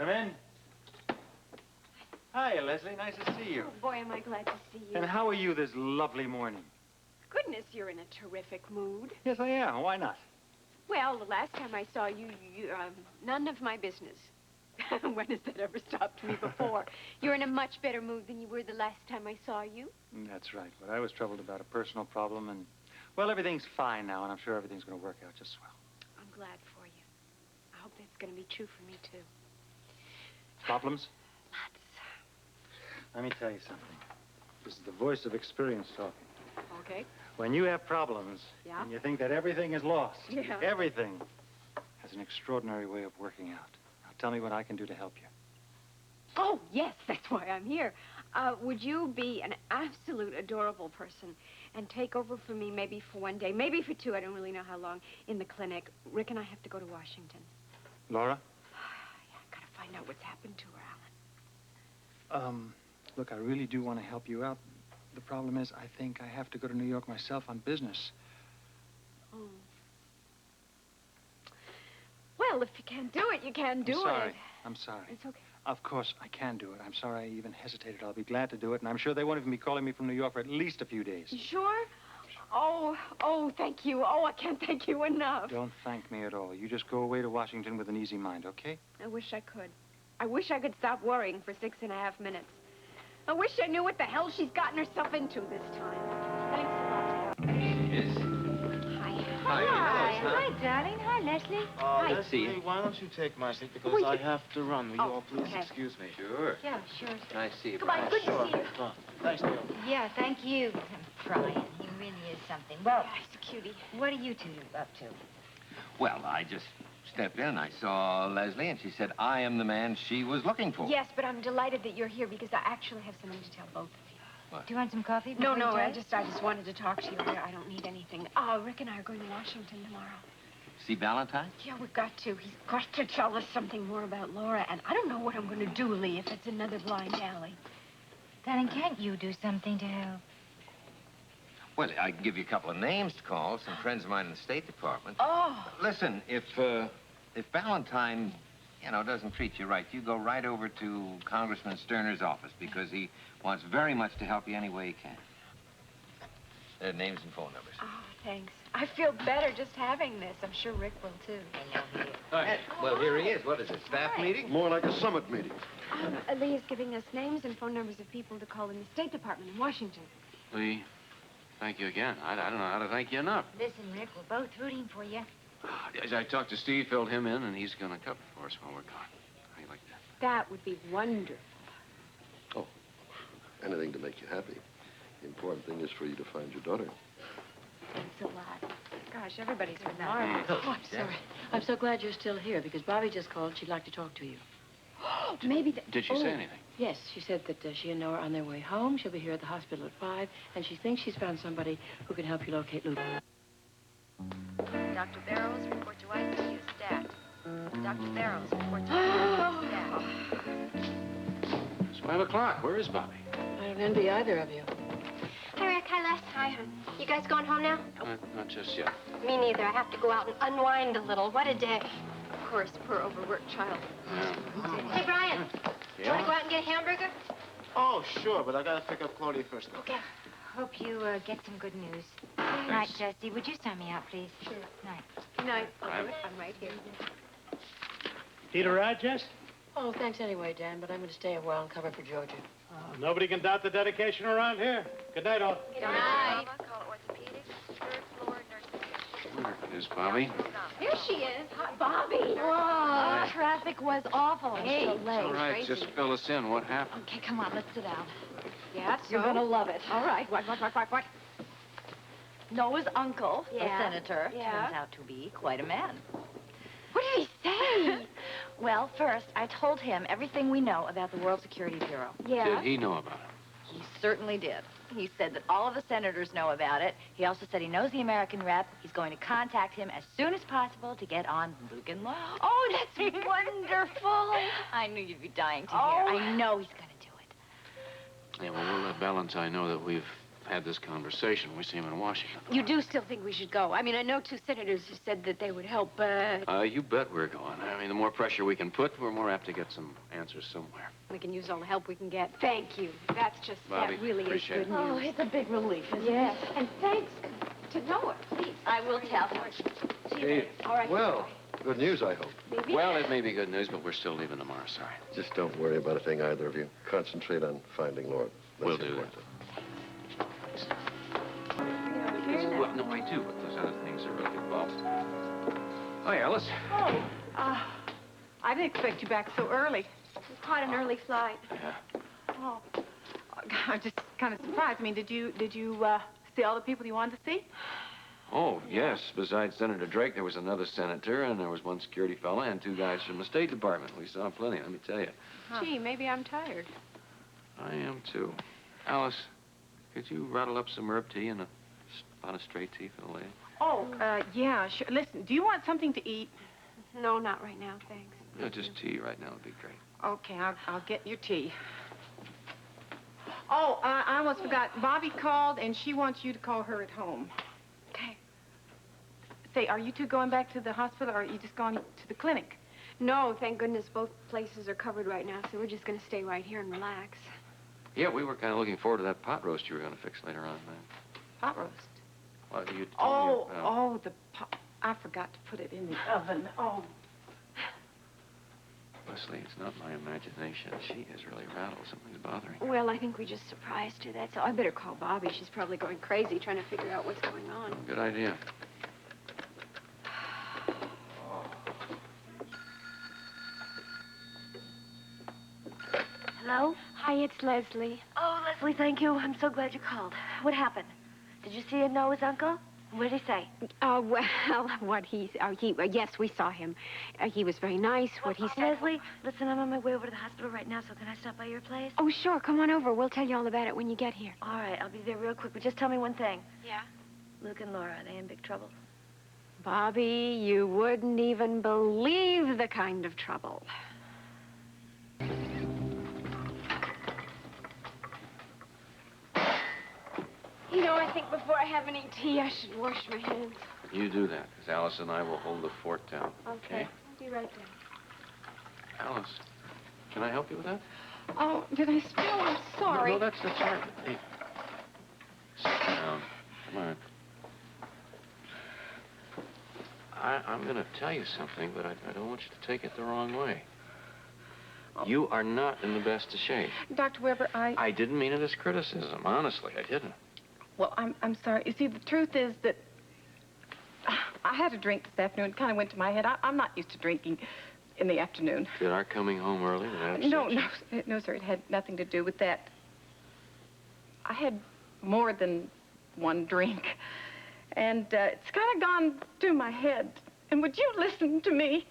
Come in. Hi, Lesley. Nice to see you. Oh, boy, am I glad to see you. And how are you this lovely morning? Goodness, you're in a terrific mood. Yes, I am. Why not? Well, the last time I saw you, none of my business. When has that ever stopped me before? You're in a much better mood than you were the last time I saw you. That's right. But I was troubled about a personal problem, and, well, everything's fine now, and I'm sure everything's going to work out just swell. I'm glad for you. I hope that's going to be true for me, too. Problems? Lots. Let me tell you something. This is the voice of experience talking. Okay. When you have problems, Yeah? and you think that everything is lost, Yeah. everything has an extraordinary way of working out. Now, tell me what I can do to help you. Oh, yes, that's why I'm here. Would you be an absolute adorable person and take over for me maybe for one day, maybe for two, I don't really know how long, in the clinic? Rick and I have to go to Washington. Laura? Yeah, I've got to find out what's happened to her, Alan. Look, I really do want to help you out. The problem is, I think I have to go to New York myself on business. Oh. Well, if you can't do it, you can't do it. I'm sorry. It's okay. Of course, I can do it. I'm sorry I even hesitated. I'll be glad to do it, and I'm sure they won't even be calling me from New York for at least a few days. You sure? Oh, thank you. Oh, I can't thank you enough. Don't thank me at all. You just go away to Washington with an easy mind, okay? I wish I could. I wish I could stop worrying for 6.5 minutes. I wish I knew what the hell she's gotten herself into this time. Thanks a lot. Yes. Hi, darling. Hi, Lesley. Hi. Leslie, why don't you take my seat because Will I you- have to run. Will you all please okay. excuse me? Sure. Yeah, sure. Nice to see you, Goodbye. Brian. Good Sure. to see you. Oh, thanks, Neil. Yeah, thank you, Brian. He really is something. Well, Yeah, he's a cutie. what are you two up to? Well, I just stepped in. I saw Leslie, and she said I am the man she was looking for. Yes, but I'm delighted that you're here because I actually have something to tell both of you. Do you want some coffee? No, before you I tell? just wanted to talk to you. I don't need anything. Rick and I are going to Washington tomorrow. See Valentine? Yeah, we've got to. He's got to tell us something more about Laura, and I don't know what I'm going to do, Lee, if it's another blind alley. Darling, can't you do something to help? Well, I can give you a couple of names to call, some friends of mine in the State Department. Oh. Listen, if Valentine, doesn't treat you right, you go right over to Congressman Sterner's office because he wants very much to help you any way he can. Their names and phone numbers. Oh, thanks. I feel better just having this. I'm sure Rick will, too. I know he is. Hi. Well, here he is. What is it, staff meeting? More like a summit meeting. Lee is giving us names and phone numbers of people to call in the State Department in Washington. Lee, thank you again. I don't know how to thank you enough. Listen, Rick, we're both rooting for you. As I talked to Steve, filled him in, and he's going to cover for us while we're gone. How you like that? That would be wonderful. Oh, anything to make you happy. The important thing is for you to find your daughter. Thanks a lot. Gosh, everybody's remarkable. Oh, I'm sorry. I'm so glad you're still here because Bobby just called. She'd like to talk to you. Maybe Did she say anything? Yes, she said that she and Noah are on their way home. She'll be here at the hospital at 5, and she thinks she's found somebody who can help you locate Luke. Dr. Barrows, report to ICU stat. Dr. Barrows, report to ICU stat. It's 5 o'clock. Where is Bobby? I don't envy either of you. Hi, Rick. Hi, Les. Hi, hon. You guys going home now? Not just yet. Me neither. I have to go out and unwind a little. What a day. Of course, poor overworked child. Yeah. Hey, Brian. You want to go out and get a hamburger? Oh, sure, but I gotta pick up Claudia first. Okay. Hope you get some good news. Night, Jesse. Would you sign me out, please? Sure. Night. Good night. I'll do it. I'm right here. Peter right, Jess? Oh, thanks anyway, Dan, but I'm going to stay a while and cover for Georgia. Nobody can doubt the dedication around here. Good night, all. Good night. Call orthopedics, third floor nursing. Where is Bobby? Here she is. Hi, Bobby. Whoa, traffic was awful. Hey. So late. All right, just fill us in. What happened? Okay, come on, let's sit down. Yeah, You're gonna love it. All right. What? Noah's uncle, Yeah. a senator, Yeah. turns out to be quite a man. What did he say? Well, first, I told him everything we know about the World Security Bureau. Yeah. Did he know about it? He certainly did. He said that all of the senators know about it. He also said he knows the American rep. He's going to contact him as soon as possible to get on Luke and Laura. Oh, that's wonderful. I knew you'd be dying to Oh. hear. I know he's going to do it. Yeah, well, we'll let Valentine know that we've had this conversation when we see him in Washington. You do still think we should go? I mean, I know 2 senators have said that they would help, but... You bet we're going. I mean, the more pressure we can put, we're more apt to get some answers somewhere. We can use all the help we can get. Thank you. That's just, Bobby, that really is appreciate good it. news. Oh, it's a big relief, isn't Yes, and thanks to Noah, please. I will tell her. Steve. All right. Well, good news, I hope. Maybe. Well, it may be good news, but we're still leaving tomorrow, sorry. Just don't worry about a thing, either of you. Concentrate on finding Laura. That's We'll do important. Well, no, I do, but those other things are really involved. Hi, Alice. Oh, I didn't expect you back so early. We caught an early flight. Yeah. Oh, I'm just kind of surprised. I mean, did you see all the people you wanted to see? Oh, yes. Besides Senator Drake, there was another senator, and there was one security fella, and 2 guys from the State Department. We saw plenty, let me tell you. Gee, maybe I'm tired. I am, too. Alice, could you rattle up some herb tea and a spot of straight tea for the lady? Oh, yeah, sure. Listen, do you want something to eat? No, not right now, thanks. Yeah, just tea right now would be great. Okay, I'll get your tea. Oh, I almost forgot. Bobby called, and she wants you to call her at home. Okay. Say, are you two going back to the hospital, or are you just going to the clinic? No, thank goodness both places are covered right now, so we're just going to stay right here and relax. Yeah, we were kind of looking forward to that pot roast you were going to fix later on, man. Pot roast? Well, you Oh, told me about... the pot. I forgot to put it in the oven. Oh. Lesley, it's not my imagination. She is really rattled. Something's bothering her. Well, I think we just surprised her, that's all. I better call Bobby. She's probably going crazy trying to figure out what's going on. Good idea. Hello? Hi, it's Lesley. Oh, Lesley, thank you. I'm so glad you called. What happened? Did you see Noah's uncle? What did he say? Well, yes, we saw him. He was very nice. What he said... Lesley, listen, I'm on my way over to the hospital right now, so can I stop by your place? Oh, sure, come on over. We'll tell you all about it when you get here. All right, I'll be there real quick, but just tell me one thing. Yeah? Luke and Laura, are they in big trouble? Bobby, you wouldn't even believe the kind of trouble. You know, I think before I have any tea, I should wash my hands. You do that, because Alice and I will hold the fort down. Okay. I'll be right there. Alice, can I help you with that? Oh, did I spill? I'm sorry. No, that's all right. Hey, sit down. Come on. I'm going to tell you something, but I don't want you to take it the wrong way. Oh. You are not in the best of shape. Dr. Webber, I didn't mean it as criticism. Honestly, I didn't. Well, I'm sorry. You see, the truth is that I had a drink this afternoon. It kind of went to my head. I'm not used to drinking in the afternoon. Did our coming home early? Did that upset you? No, sir. It had nothing to do with that. I had more than one drink, and it's kind of gone through my head. And would you listen to me?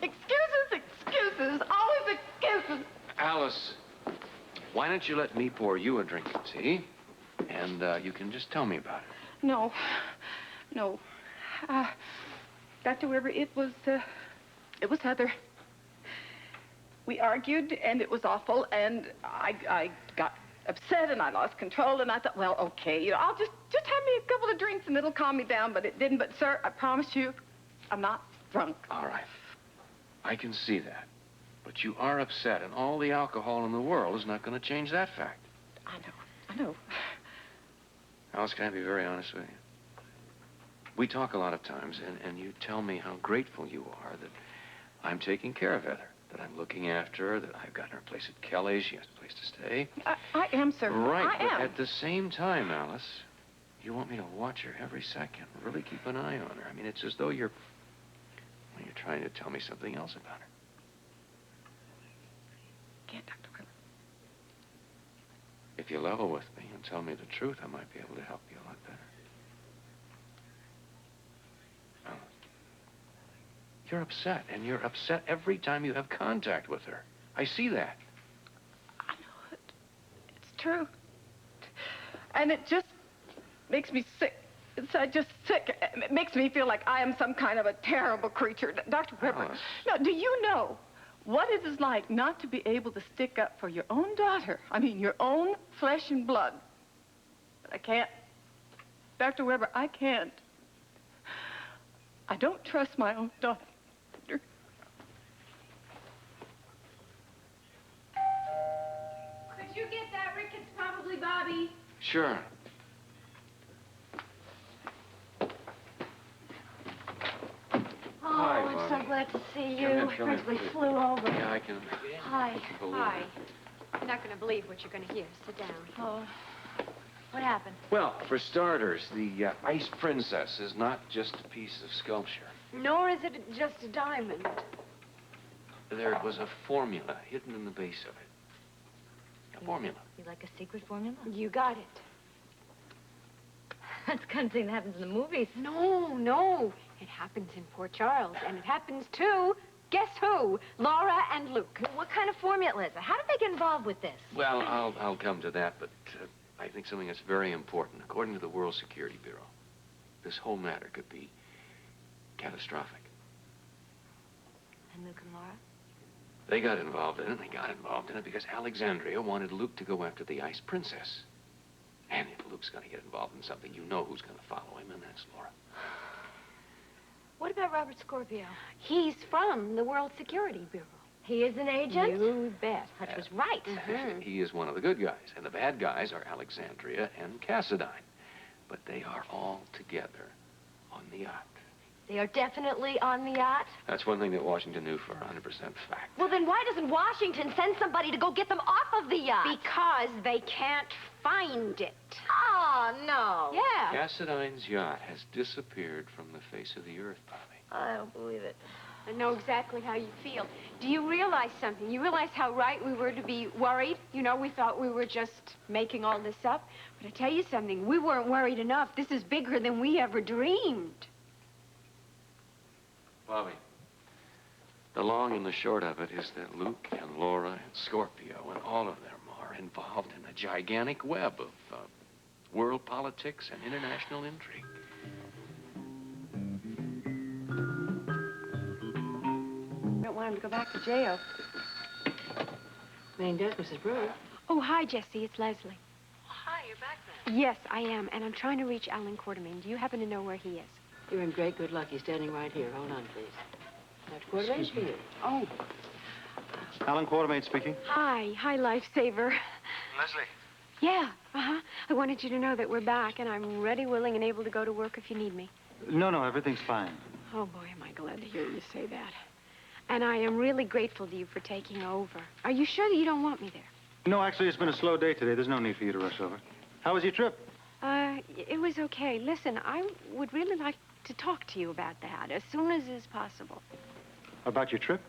Excuses, always excuses. Alice, why don't you let me pour you a drink of tea, and you can just tell me about it. No. Dr. Webber, it was Heather. We argued, and it was awful, and I got upset, and I lost control, and I thought, well, okay, you know, I'll just have me a couple of drinks, and it'll calm me down, but it didn't. But, sir, I promise you, I'm not drunk. All right. I can see that. But you are upset, and all the alcohol in the world is not going to change that fact. I know. Alice, can I be very honest with you? We talk a lot of times, and you tell me how grateful you are that I'm taking care of Heather, that I'm looking after her, that I've gotten her a place at Kelly's, she has a place to stay. I am, sir. Right, I am. but at the same time, Alice, you want me to watch her every second, really keep an eye on her. I mean, it's as though you're trying to tell me something else about her. Can't, Dr. Webber. If you level with me and tell me the truth, I might be able to help you a lot better. Alice, you're upset, and you're upset every time you have contact with her. I see that. I know it. It's true. And it just makes me sick. It's just sick. It makes me feel like I am some kind of a terrible creature. Dr. Webber, Alice. no, do you know what it is like not to be able to stick up for your own daughter? I mean, your own flesh and blood. I can't. Dr. Webber, I can't. I don't trust my own daughter. Could you get that, Rick? It's probably Bobby. Sure. Oh, Hi, I'm Bobby. so glad to see you. Come in, come in, Practically please. flew over. Yeah, I can. Hi. Hi. You're not going to believe what you're going to hear. Sit down. Oh. What happened? Well, for starters, the Ice Princess is not just a piece of sculpture. Nor is it just a diamond. There was a formula hidden in the base of it. A formula. You like a secret formula? You got it. That's the kind of thing that happens in the movies. No, no. It happens in Port Charles, and it happens to, guess who? Laura and Luke. What kind of formula is it? How did they get involved with this? Well, I'll come to that, but I think something that's very important. According to the World Security Bureau, this whole matter could be catastrophic. And Luke and Laura? They got involved in it, and they got involved in it because Alexandria wanted Luke to go after the Ice Princess. And if Luke's going to get involved in something, you know who's going to follow him, and that's Laura. What about Robert Scorpio? He's from the World Security Bureau. He is an agent? You bet. Hutch was right. He is one of the good guys, and the bad guys are Alexandria and Cassadine. But they are all together on the yacht. They are definitely on the yacht? That's one thing that Washington knew for 100% fact. Well, then why doesn't Washington send somebody to go get them off of the yacht? Because they can't find it. Oh, no. Yeah. Cassadine's yacht has disappeared from the face of the earth, Bobby. I don't believe it. I know exactly how you feel. Do you realize something? You realize how right we were to be worried? You know, we thought we were just making all this up. But I tell you something, we weren't worried enough. This is bigger than we ever dreamed. Bobby, the long and the short of it is that Luke and Laura and Scorpio and all of them are involved in a gigantic web of world politics and international intrigue. I don't want him to go back to jail. Main desk, Mrs. Brewer. Oh, hi, Jessie. It's Lesley. Hi, you're back then. Yes, I am, and I'm trying to reach Alan Quartermain. Do you happen to know where he is? You're in great good luck. He's standing right here. Hold on, please. Dr. Quartermain's for you. Oh. Alan Quartermain speaking. Hi. Hi, Lifesaver. Lesley. Yeah, uh-huh. I wanted you to know that we're back, and I'm ready, willing, and able to go to work if you need me. No, everything's fine. Oh, boy, am I glad to hear you say that. And I am really grateful to you for taking over. Are you sure that you don't want me there? No, actually, it's been a slow day today. There's no need for you to rush over. How was your trip? It was okay. Listen, I would really like to talk to you about that as soon as is possible. About your trip?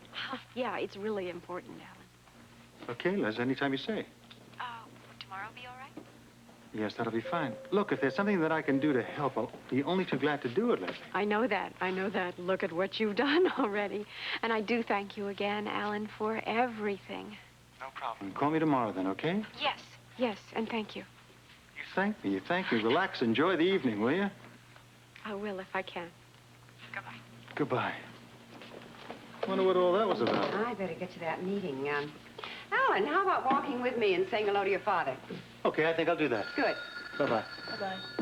Yeah, it's really important, Alan. Okay, Les, anytime you say. Would tomorrow be all right? Yes, that'll be fine. Look, if there's something that I can do to help, I'll be only too glad to do it, Leslie. I know that. Look at what you've done already. And I do thank you again, Alan, for everything. No problem. Call me tomorrow then, okay? Yes. Yes, and thank you. You thank me. Relax, enjoy the evening, will you? I will if I can. Goodbye. Goodbye. Wonder what all that was about. I better get to that meeting. Alan, how about walking with me and saying hello to your father? Okay, I think I'll do that. Good. Bye-bye. Bye-bye.